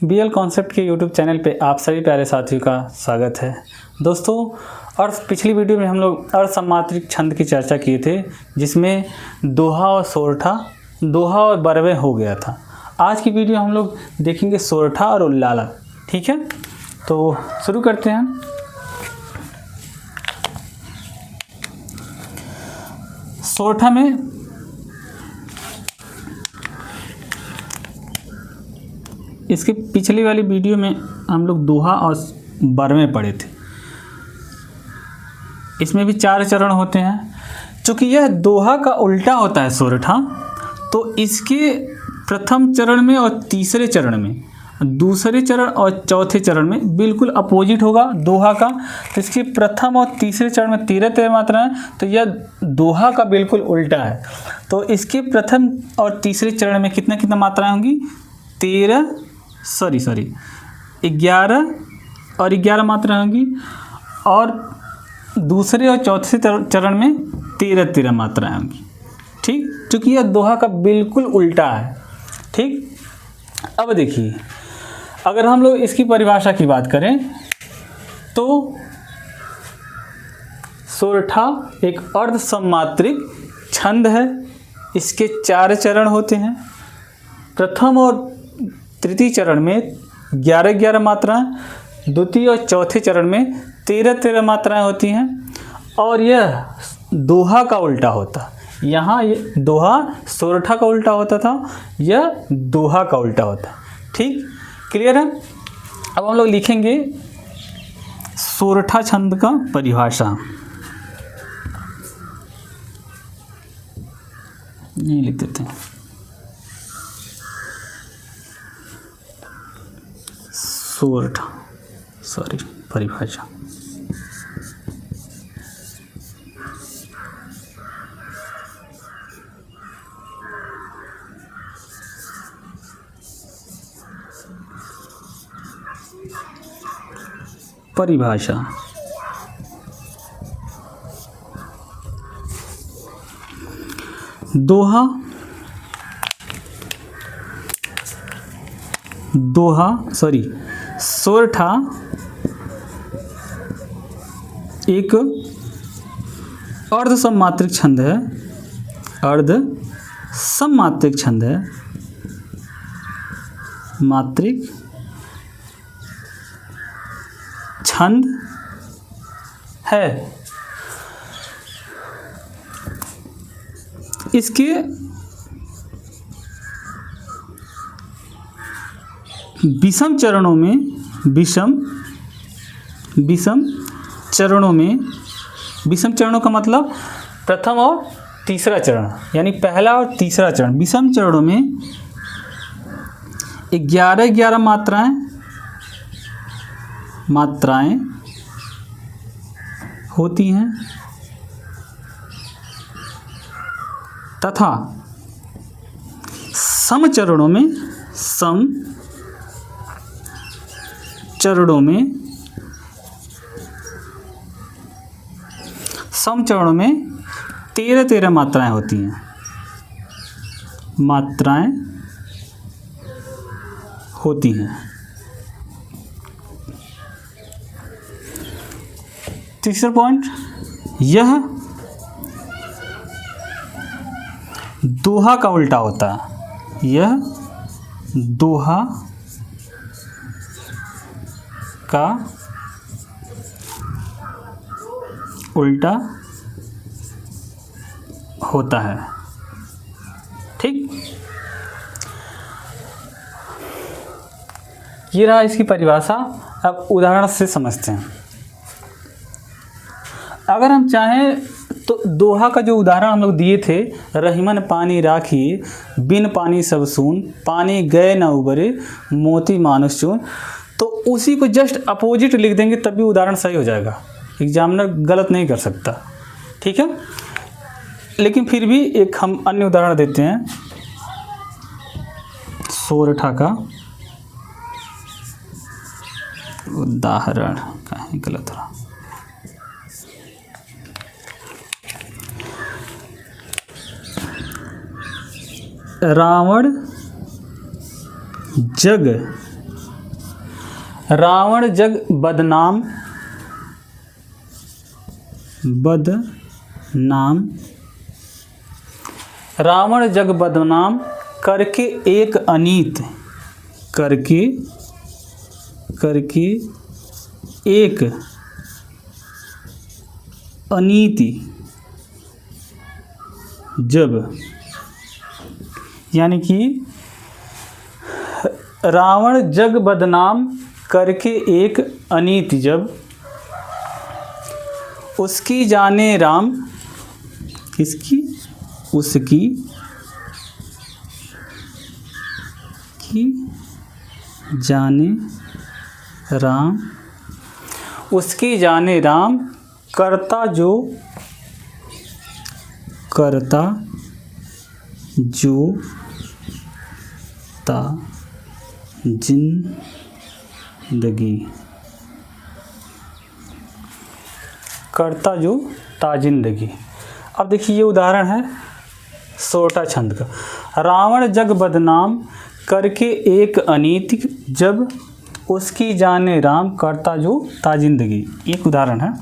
BL concept के YouTube channel पे आप सभी प्यारे साथियों का स्वागत है। दोस्तों, और पिछली वीडियो में हम लोग अर्धसमात्रिक छंद की चर्चा किए थे, जिसमें दोहा और सोरठा, दोहा और बरवे हो गया था। आज की वीडियो हम लोग देखेंगे सोरठा और उल्लाला। ठीक है, तो शुरू करते हैं। सोरठा में इसके पिछली वाली वीडियो में हम लोग दोहा और बरवे पढ़े थे। इसमें भी 4 चरण होते हैं। चूँकि यह दोहा का उल्टा होता है सोरठा, तो इसके प्रथम चरण में और तीसरे चरण में, दूसरे चरण और चौथे चरण में बिल्कुल अपोजिट होगा दोहा का। तो इसके प्रथम और तीसरे चरण में 13 मात्राएं, तो यह दोहा का बिल्कुल उल्टा है। तो इसके प्रथम और तीसरे चरण में कितना मात्राएं होंगी? 11 और 11 मात्राएं होंगी, और दूसरे और चौथे चरण में 13 मात्राएं होंगी। ठीक, क्योंकि यह दोहा का बिल्कुल उल्टा है। ठीक, अब देखिए, अगर हम लोग इसकी परिभाषा की बात करें तो सोरठा एक अर्धसमात्रिक छंद है। इसके 4 चरण होते हैं। प्रथम और तृतीय चरण में 11 मात्राएं, द्वितीय और चौथे चरण में 13 मात्राएं होती हैं, और यह दोहा का उल्टा होता। यहाँ ये दोहा सोरठा का उल्टा होता था, यह दोहा का उल्टा होता। ठीक, क्लियर है? अब हम लोग लिखेंगे सोरठा छंद का परिभाषा। नहीं लिख देते हैं। सोरठा, परिभाषा। परिभाषा सोरठा एक अर्धसमात्रिक छंद है। अर्धसमात्रिक छंद है, मात्रिक छंद है। इसके विषम चरणों का मतलब प्रथम और तीसरा चरण, यानी पहला और तीसरा चरण, विषम चरणों में 11 मात्राएं होती हैं, तथा सम चरणों में 13 मात्राएं होती हैं। तीसरा पॉइंट, यह दोहा का उल्टा होता है। यह दोहा का उल्टा होता है। ठीक, ये रहा इसकी परिभाषा। अब उदाहरण से समझते हैं। अगर हम चाहें तो दोहा का जो उदाहरण हम लोग दिए थे, रहीमन पानी राखी, बिन पानी सब सून, पानी गए न उबरे, मोती मानुष चून, तो उसी को जस्ट अपोजिट लिख देंगे, तभी उदाहरण सही हो जाएगा। एग्जामिनर गलत नहीं कर सकता। ठीक है, लेकिन फिर भी एक हम अन्य उदाहरण देते हैं। सोरठा का उदाहरण कहीं गलत रहा। रावण जग रावण जग बदनाम रावण जग बदनाम करके एक अनीत करके एक अनीति जब, यानी कि रावण जग बदनाम करके एक अनीति जब, उसकी जाने राम, किसकी, उसकी की जाने राम, उसकी जाने राम करता जो ता जिंदगी, करता जो ता जिंदगी। अब देखिए ये उदाहरण है सोरठा छंद का। रावण जग बदनाम करके एक अनीति जब, उसकी जाने राम करता जो ता जिंदगी, एक उदाहरण है।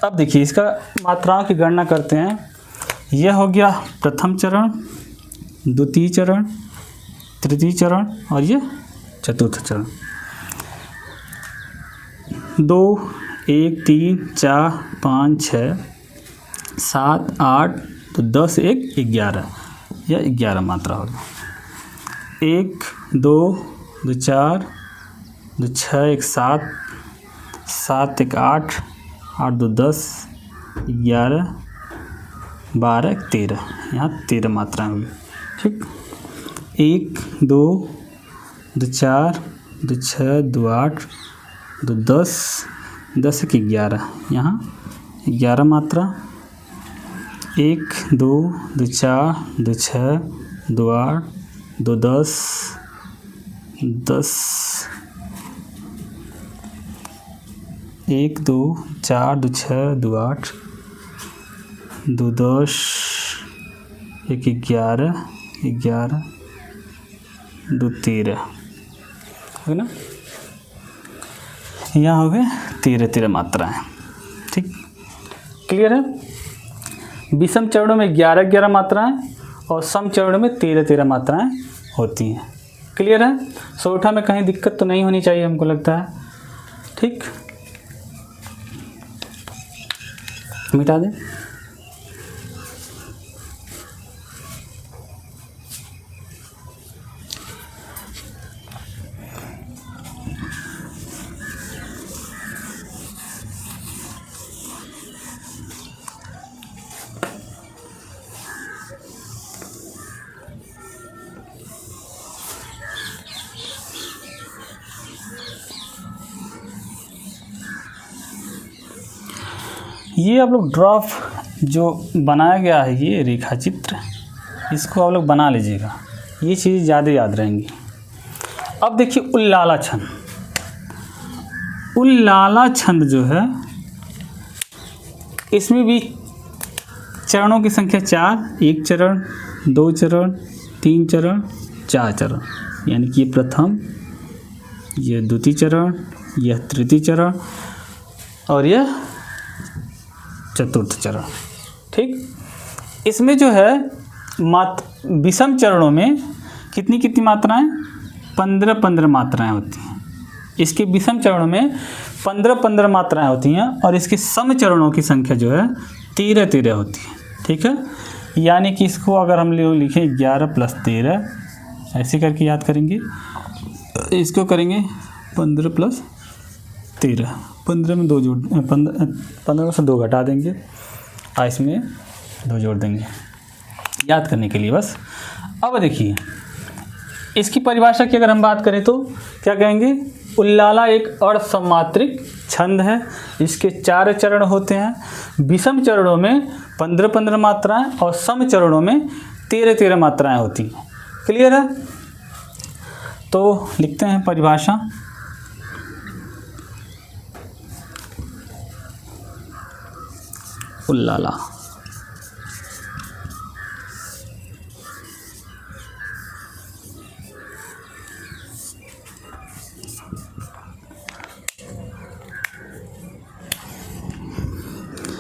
अब देखिए इसका मात्राओं की गणना करते हैं। यह हो गया प्रथम चरण, द्वितीय चरण, तृतीय चरण और यह चतुर्थ चरण। 2 1 3 4 5 6 7 8 तो 10 1 11, यह 11 मात्रा होगी। 1 2 2 4 2 6 1 7 7 1 8 8 2 10 11 12 13, यहाँ 13 मात्राएँ होगी। ठीक, 1 2 2 4 2 6 2 8 2 10 10 1 11, यहाँ 11 मात्रा। 1 2 2 4 2 6 2 8 2 10 10 1 2 4 2 6 2 8 2 10 1 11 11 2 13, है ना, यहाँ हो गए 13 मात्राएँ। ठीक, क्लियर है। विषम चरणों में 11 मात्राएँ और सम चरणों में 13 मात्राएँ होती हैं। क्लियर है। सोरठा में कहीं दिक्कत तो नहीं होनी चाहिए हमको लगता है। ठीक, मिटा दें। ये आप लोग ड्राफ्ट जो बनाया गया है, ये रेखा चित्र, इसको आप लोग बना लीजिएगा, ये चीज़ ज़्यादा याद रहेंगी। अब देखिए उल्लाला छंद। उल्लाला छंद जो है, इसमें भी चरणों की संख्या 4, 1 चरण, 2 चरण, 3 चरण, 4 चरण, यानी कि ये प्रथम, ये द्वितीय चरण, यह तृतीय चरण और यह चतुर्थ चरण। ठीक, इसमें जो है विषम चरणों में कितनी मात्राएं, 15 मात्राएं होती हैं। इसके विषम चरणों में 15 मात्राएं होती हैं और इसके सम चरणों की संख्या जो है 13 होती है। ठीक है, यानी कि इसको अगर हम लोग लिखें 11 + 13, ऐसे करके याद करेंगे, इसको करेंगे 15 + 13, 15 में 2 जोड़, 15 में से 2 घटा देंगे और इसमें 2 जोड़ देंगे, याद करने के लिए बस। अब देखिए इसकी परिभाषा की अगर हम बात करें तो क्या कहेंगे, उल्लाला एक अर्धसमात्रिक छंद है। इसके 4 चरण होते हैं। विषम चरणों में 15 मात्राएं और सम चरणों में 13 मात्राएं होती हैं। क्लियर है। तो लिखते हैं परिभाषा। उल्लाला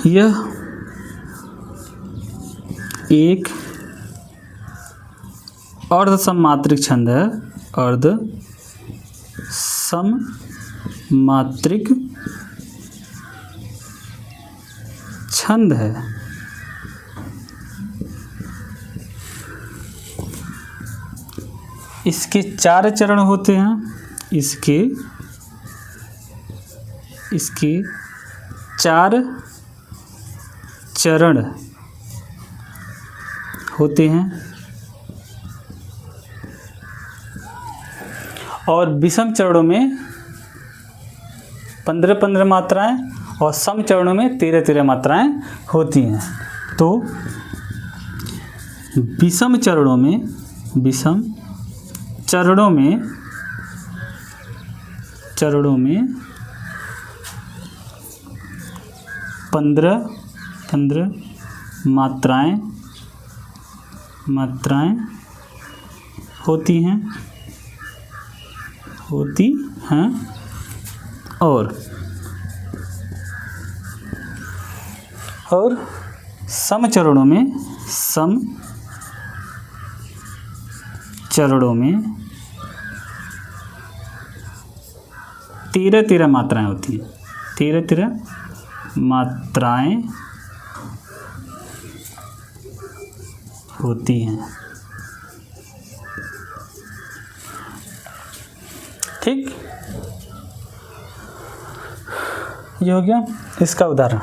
यह एक अर्ध सममात्रिक छंद है। अर्ध सममात्रिक छंद है। इसके 4 चरण होते हैं। इसके 4 चरण होते हैं और विषम चरणों में 15-15 मात्राएं और सम चरणों में 13-13 मात्राएं होती हैं। तो विषम चरणों में 15 मात्राएं होती हैं और सम चरणों में 13-13 मात्राएं होती हैं। 13-13 मात्राएं होती हैं। ठीक, ये हो गया इसका उदाहरण।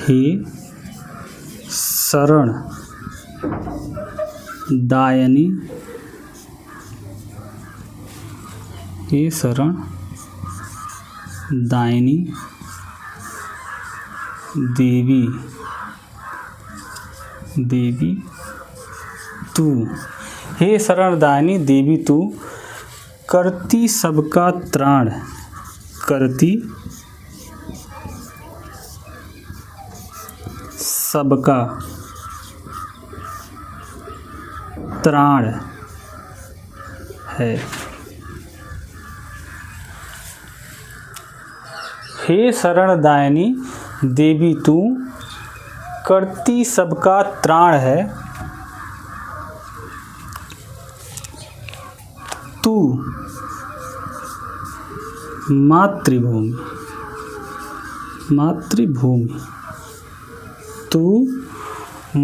हे शरण दायनी, हे शरण दायनी देवी तू, हे शरण दायनी देवी तू, करती सबका त्राण, करती सबका त्राण है। हे शरण दायनी देवी तू, करती सबका त्राण है। तू मातृभूमि, तू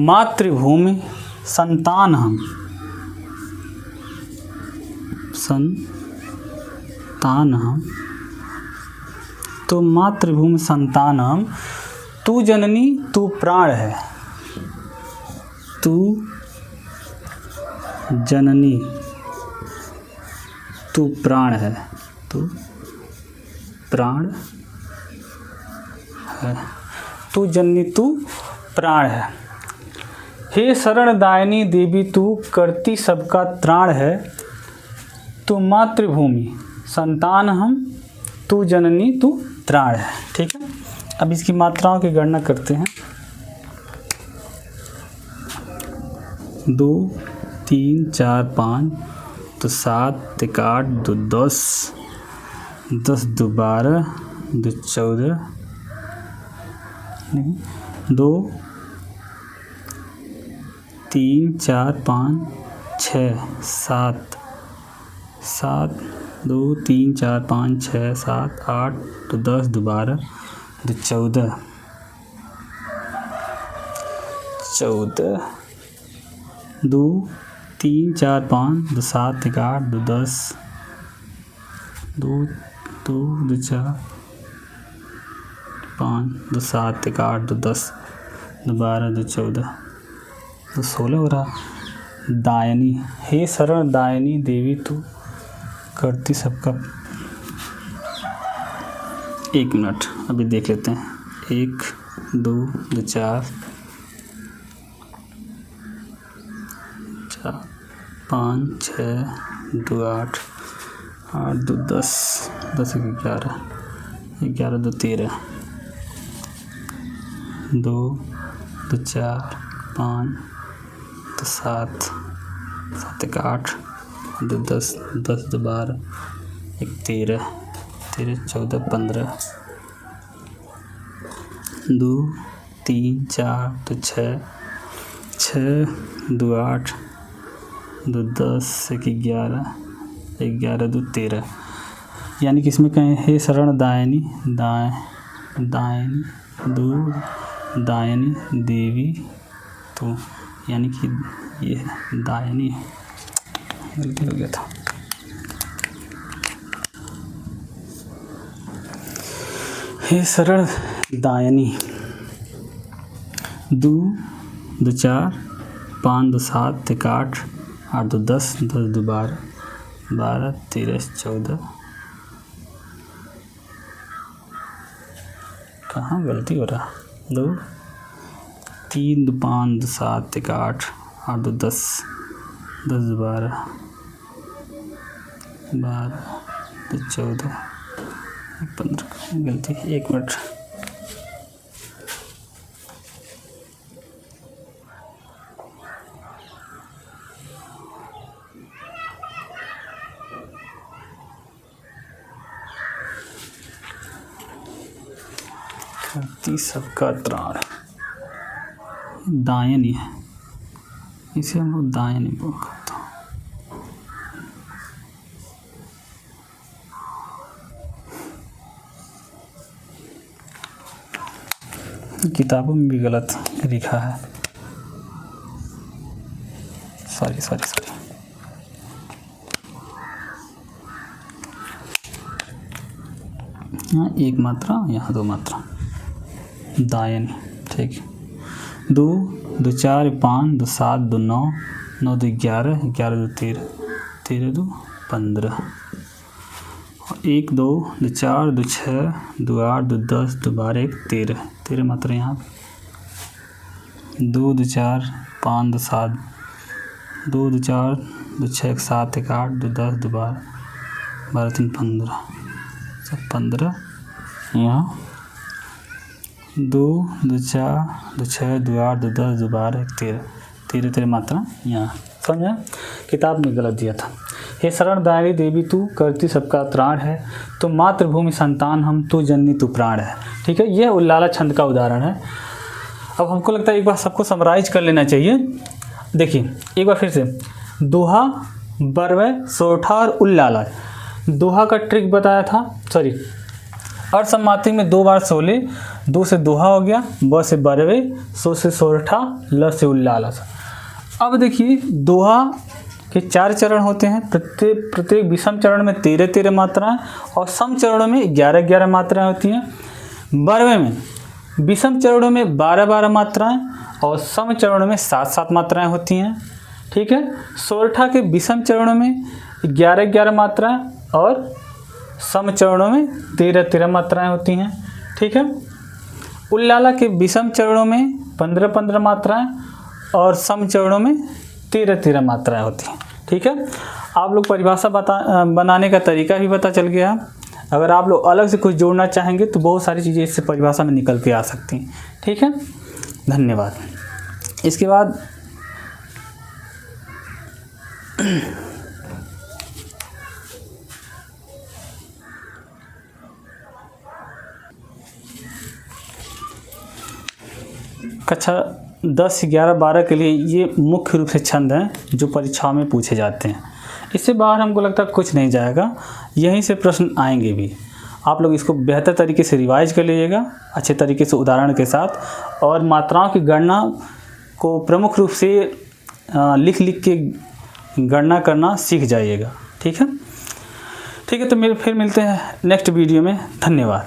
मातृभूमि संतान हम, तो मातृभूमि संतान हम। तू जननी तू प्राण है, तू जननी तू प्राण है, तू प्राण है, तू जननी तू प्राण है। हे शरण दायनी देवी तू, करती सबका त्राण है। तू मातृभूमि संतान हम, तू जननी तू त्राण है। ठीक है, अब इसकी मात्राओं की गणना करते हैं। 2, 3, 4, 5 तो 7, 1, 8, 2, 10, 10, 2, 12, 2, 14, 2, 3, 4, 5, 6, 7, 2, 3, 4, 5, 6, 7, 8, 10, 12, 14, 2, 3, 4, 5, 7, 1, 8, 10, 2, 4, 5, 7, 1, 8, 10, 12, 14, 16 हो रहा। दायनी, हे शरण दायनी देवी तू, करती सबका। 1 मिनट अभी देख लेते हैं। 1, 2, 4, 5, 6, 2, 8, 2, 10, 10, 11, 11, 2, 13, 2, दो 4 5 दो 7 7 एक 8 दो 10 10 दो 12 एक 13 13 14 15 2 3 4 दो 6 6 दो 8 दो 10 एक 11 11 दो 13। यानी कि इसमें कहें हे शरण दायनी दायनी दो दायनी देवी तो, यानी कि ये दायनी गलती हो गया था। हे शरण दायनी दो 4 5 दो 7 एक 8 8 दो 10 10 दो 12 12 13 14। कहाँ गलती हो रहा 2 3 दो 5 दो 7 एक 8 8 दो 10 10 दो 12 12 दो 14 15। गलती 1 मिनट। करती सबका त्राण दायनी है, इसे हम लोग दायनी बोल करते हैं। किताबों में भी गलत लिखा है, सॉरी। यहाँ 1 मात्रा यहाँ 2 मात्रा दायनी। ठीक 2 दो 4 5 दो 7 दो 9 9 दो 11 11 दो 13 13 दो 15 1 2 दो 4 दो 6 दो 8 दो 10 दो 12 1 13 13 मात्रा यहाँ 2 दो 4 5 दो 7 2 दो 4 दो 6 1 7 1 8 दो 10 दो 12 12 3 15 सब 15 यहाँ 2 दो 4 दो 6 दो 8 दो 10 दो 12 1 13 13 मात्रा यहाँ। समझा, किताब में गलत दिया था। हे शरण दायनी देवी तू करती सबका त्राण है, तो मातृभूमि संतान हम, तू जननी तू प्राण है। ठीक है, यह उल्लाला छंद का उदाहरण है। अब हमको लगता है एक बार सबको समराइज कर लेना चाहिए। देखिए एक बार फिर से, दोहा बरवे सोरठा और उल्लाला। दोहा का ट्रिक बताया था, सॉरी अर्थ सम्मात्री में 2 बार सोले, 2 से दोहा हो गया, ब से बरवे, सो से सोरठा, ल से उल्लाला। अब देखिए दोहा के 4 चरण होते हैं, प्रत्येक विषम चरण में 13 13 मात्राएं और सम चरणों में 11 11 मात्राएं होती हैं। बरवे में विषम चरणों में 12 12 मात्राएं और सम चरणों में 7 7 मात्राएं होती हैं। ठीक है, सोरठा के विषम चरणों में 11 11 मात्राएं और सम चरणों में 13 13 मात्राएं होती हैं। ठीक है, उल्लाला के विषम चरणों में 15 15 मात्राएं और सम चरणों में 13 13 मात्राएं होती हैं। ठीक है, आप लोग परिभाषा बनाने का तरीका भी पता चल गया। अगर आप लोग अलग से कुछ जोड़ना चाहेंगे तो बहुत सारी चीज़ें इससे परिभाषा में निकल के आ सकती हैं। ठीक है, धन्यवाद। इसके बाद कक्षा 10 11 12 के लिए ये मुख्य रूप से छंद हैं जो परीक्षाओं में पूछे जाते हैं। इससे बाहर हमको लगता है कुछ नहीं जाएगा, यहीं से प्रश्न आएंगे भी। आप लोग इसको बेहतर तरीके से रिवाइज कर लीजिएगा, अच्छे तरीके से उदाहरण के साथ, और मात्राओं की गणना को प्रमुख रूप से लिख के गणना करना सीख जाइएगा। ठीक है, तो फिर मिलते हैं नेक्स्ट वीडियो में। धन्यवाद।